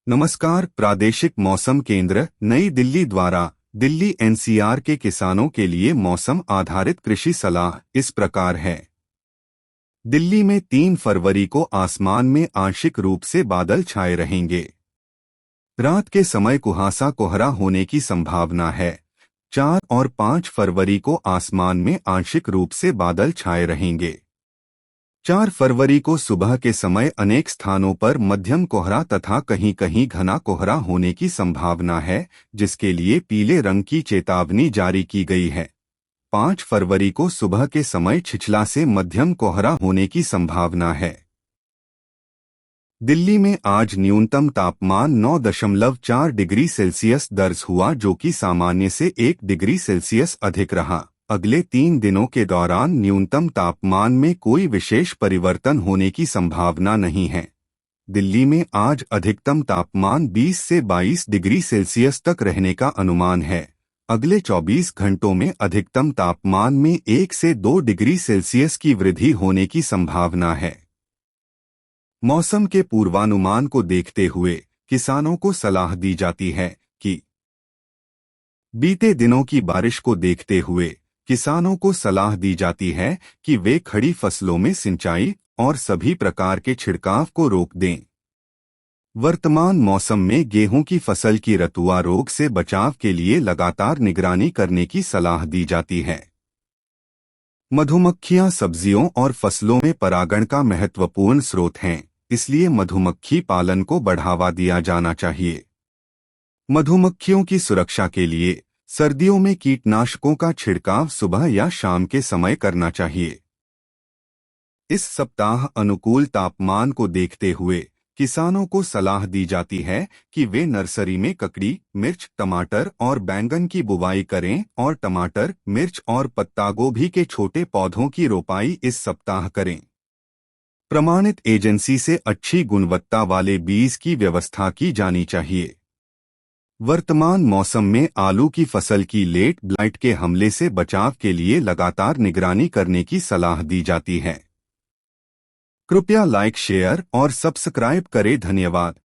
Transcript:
नमस्कार। प्रादेशिक मौसम केंद्र नई दिल्ली द्वारा दिल्ली एनसीआर के किसानों के लिए मौसम आधारित कृषि सलाह इस प्रकार है। दिल्ली में 3 फरवरी को आसमान में आंशिक रूप से बादल छाए रहेंगे। रात के समय कुहासा कोहरा होने की संभावना है। 4 और 5 फरवरी को आसमान में आंशिक रूप से बादल छाए रहेंगे। 4 फरवरी को सुबह के समय अनेक स्थानों पर मध्यम कोहरा तथा कहीं कहीं घना कोहरा होने की संभावना है, जिसके लिए पीले रंग की चेतावनी जारी की गई है। 5 फरवरी को सुबह के समय छिछला से मध्यम कोहरा होने की संभावना है। दिल्ली में आज न्यूनतम तापमान 9.4 डिग्री सेल्सियस दर्ज हुआ, जो कि सामान्य से 1 डिग्री सेल्सियस अधिक रहा। अगले 3 दिनों के दौरान न्यूनतम तापमान में कोई विशेष परिवर्तन होने की संभावना नहीं है। दिल्ली में आज अधिकतम तापमान 20 से 22 डिग्री सेल्सियस तक रहने का अनुमान है। अगले 24 घंटों में अधिकतम तापमान में 1 से 2 डिग्री सेल्सियस की वृद्धि होने की संभावना है। मौसम के पूर्वानुमान को देखते हुए किसानों को सलाह दी जाती है कि बीते दिनों की बारिश को देखते हुए किसानों को सलाह दी जाती है कि वे खड़ी फसलों में सिंचाई और सभी प्रकार के छिड़काव को रोक दें। वर्तमान मौसम में गेहूं की फसल की रतुआ रोग से बचाव के लिए लगातार निगरानी करने की सलाह दी जाती है। मधुमक्खियां सब्जियों और फसलों में परागण का महत्वपूर्ण स्रोत हैं, इसलिए मधुमक्खी पालन को बढ़ावा दिया जाना चाहिए। मधुमक्खियों की सुरक्षा के लिए सर्दियों में कीटनाशकों का छिड़काव सुबह या शाम के समय करना चाहिए। इस सप्ताह अनुकूल तापमान को देखते हुए किसानों को सलाह दी जाती है कि वे नर्सरी में ककड़ी, मिर्च, टमाटर और बैंगन की बुवाई करें और टमाटर, मिर्च और पत्ता गोभी के छोटे पौधों की रोपाई इस सप्ताह करें। प्रमाणित एजेंसी से अच्छी गुणवत्ता वाले बीज की व्यवस्था की जानी चाहिए। वर्तमान मौसम में आलू की फसल की लेट ब्लाइट के हमले से बचाव के लिए लगातार निगरानी करने की सलाह दी जाती है। कृपया लाइक, शेयर और सब्सक्राइब करें। धन्यवाद।